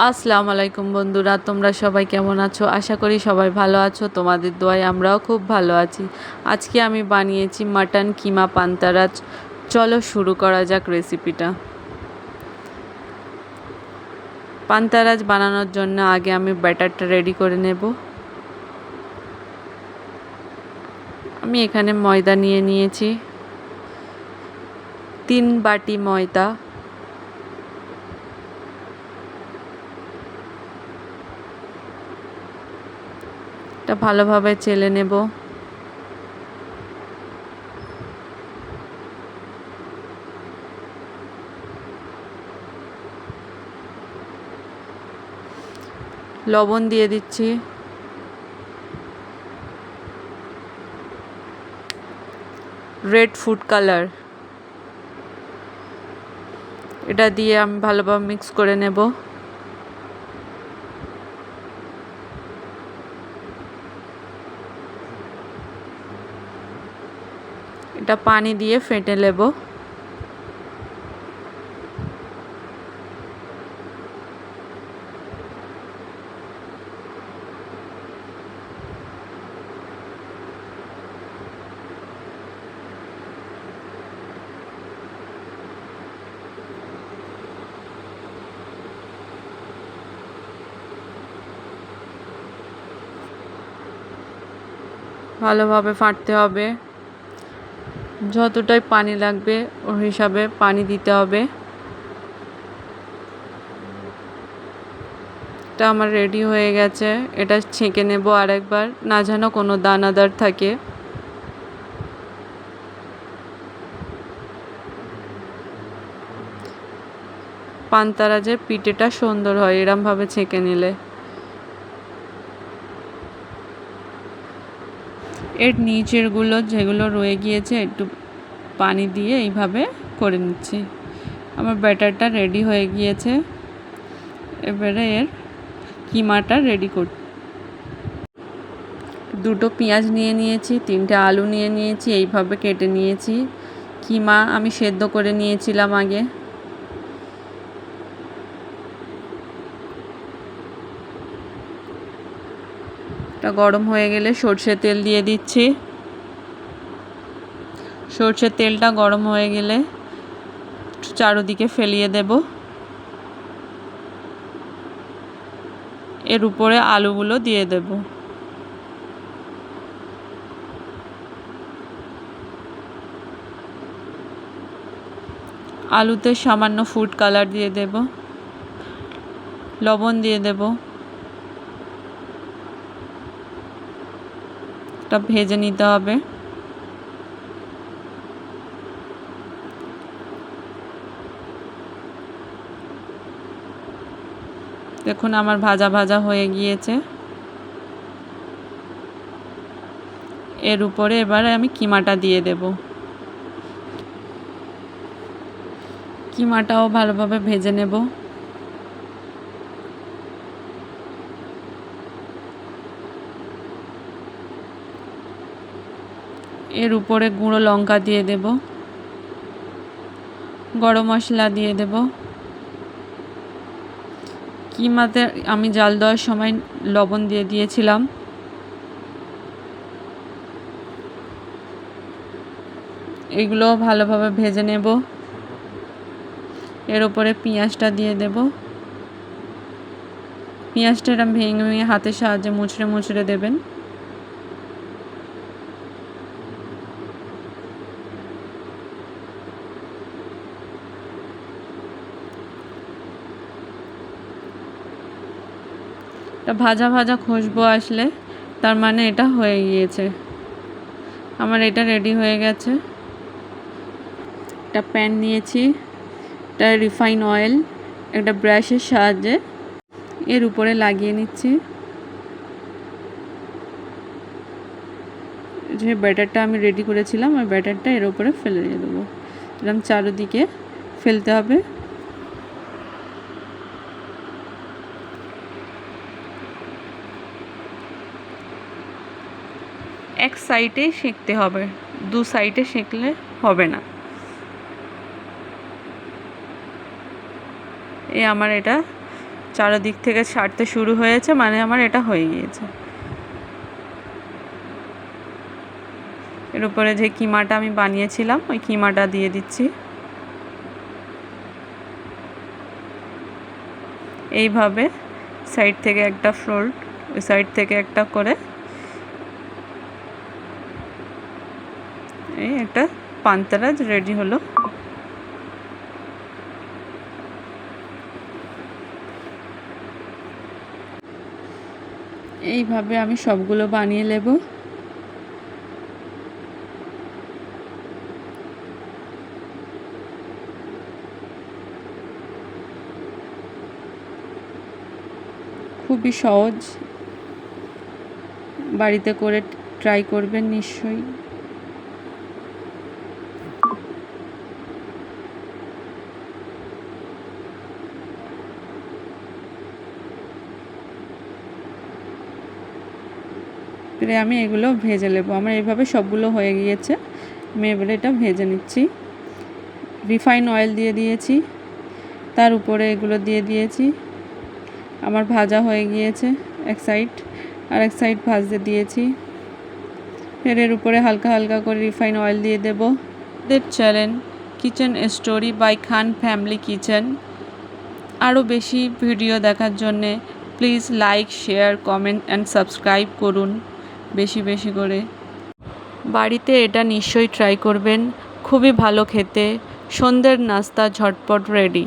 আসসালামু আলাইকুম বন্ধুরা, তোমরা সবাই কেমন আছো? আশা করি সবাই ভালো আছো। তোমাদের দোয়ায় আমরাও খুব ভালো আছি। আজকে আমি বানিয়েছি মাটন কিমা পান্তারাজ। চলো শুরু করা যাক রেসিপিটা। পান্তারাজ বানানোর জন্য আগে আমি ব্যাটারটা রেডি করে নেব। আমি এখানে ময়দা নিয়ে নিয়েছি 3 বাটি ময়দা। এটা ভালোভাবে চেলে নেব। লবণ দিয়ে দিচ্ছি, রেড ফুড কালার, এটা দিয়ে আমি ভালোভাবে মিক্স করে নেব। এটা পানি দিয়ে ফেটে নেব। ভালোভাবে ফাটতে হবে। যতটাই পানি লাগবে ওর হিসাবে পানি দিতে হবে। এটা আমার রেডি হয়ে গেছে। এটা ছেঁকে নেব আরেকবার, না যেন কোনো দানাদার থাকে। পান্তারাজের পিঠেটা সুন্দর হয় এরমভাবে ছেঁকে নিলে। এর নিচেরগুলো যেগুলো রয়ে গিয়েছে একটু পানি দিয়ে এইভাবে করে নিচ্ছি। আমার ব্যাটারটা রেডি হয়ে গিয়েছে। এবারে এর কিমাটা রেডি করছি। 2টো পেঁয়াজ নিয়ে নিয়েছি, 3টে আলু নিয়ে নিয়েছি, এইভাবে কেটে নিয়েছি। কিমা আমি সেদ্ধ করে নিয়েছিলাম আগে। এটা গরম হয়ে গেলে সরষের তেল দিয়ে দিচ্ছি। সরষের তেলটা গরম হয়ে গেলে চারদিকে ফেলিয়ে দেব। এর উপরে আলুগুলো দিয়ে দেব। আলুতে সামান্য ফুড কালার দিয়ে দেব, লবণ দিয়ে দেব। এটা ভেজে নিতে হবে। দেখুন আমার ভাজা ভাজা হয়ে গিয়েছে। এর উপরে এবারে আমি কিমাটা দিয়ে দেব। কিমাটাও ভালোভাবে ভেজে নেব। এর উপরে গুঁড়ো লঙ্কা দিয়ে দেব, গরম মশলা দিয়ে দেব। কিমাতে আমি জাল দেওয়ার সময় লবণ দিয়ে দিয়েছিলাম। এগুলো ভালোভাবে ভেজে নেব। এর উপরে পেঁয়াজটা দিয়ে দেব। পেঁয়াজটা এরকম ভেঙে ভেঙে হাতের সাহায্যে মুচড়ে মুচড়ে দেবেন। এটা ভাজা ভাজা খুশবু আসলে তার মানে এটা হয়ে গিয়েছে। আমার এটা রেডি হয়ে গেছে। একটা প্যান নিয়েছি, এটা রিফাইন অয়েল একটা ব্রাশের সাহায্যে এর উপরে লাগিয়ে নিচ্ছি। যে ব্যাটারটা আমি রেডি করেছিলাম ওই ব্যাটারটা এর উপরে ফেলে দিয়ে দেবো। এরকম চারদিকে ফেলতে হবে। এক সাইডে সেঁকতে হবে, 2 সাইডে সেঁকলে হবে না। আমার এটা চারদিক থেকে ছাড়তে শুরু হয়েছে, মানে আমার এটা হয়ে গিয়েছে। এর উপরে যে কিমাটা আমি বানিয়েছিলাম ওই কিমাটা দিয়ে দিচ্ছি। এইভাবে সাইড থেকে একটা ফোল্ড, ওই সাইড থেকে একটা করে এই একটা পান্তারা রেডি হলো। এইভাবে আমি সবগুলো বানিয়ে নেব। খুবই সহজ, বাড়িতে করে ট্রাই করবেন নিশ্চয়ই। আমি এগুলো ভেজে নেব। আমার এইভাবে সবগুলো হয়ে গিয়েছে, আমি এবারে এটা ভেজে নিচ্ছি। রিফাইন অয়েল দিয়ে দিয়েছি, তার উপরে এগুলো দিয়ে দিয়েছি। আমার ভাজা হয়ে গিয়েছে এক সাইড, আর এক সাইড ভাজতে দিয়েছি। ফের এর উপরে হালকা হালকা করে রিফাইন অয়েল দিয়ে দেব। আমাদের channel kitchen story by Khan family kitchen. আরও বেশি ভিডিও দেখার জন্যে please like, share, comment and subscribe করুন বেশি বেশি করে। বাড়িতে এটা নিশ্চয়ই ট্রাই করবেন, খুবই ভালো খেতে। সন্ধ্যের নাস্তা ঝটপট রেডি।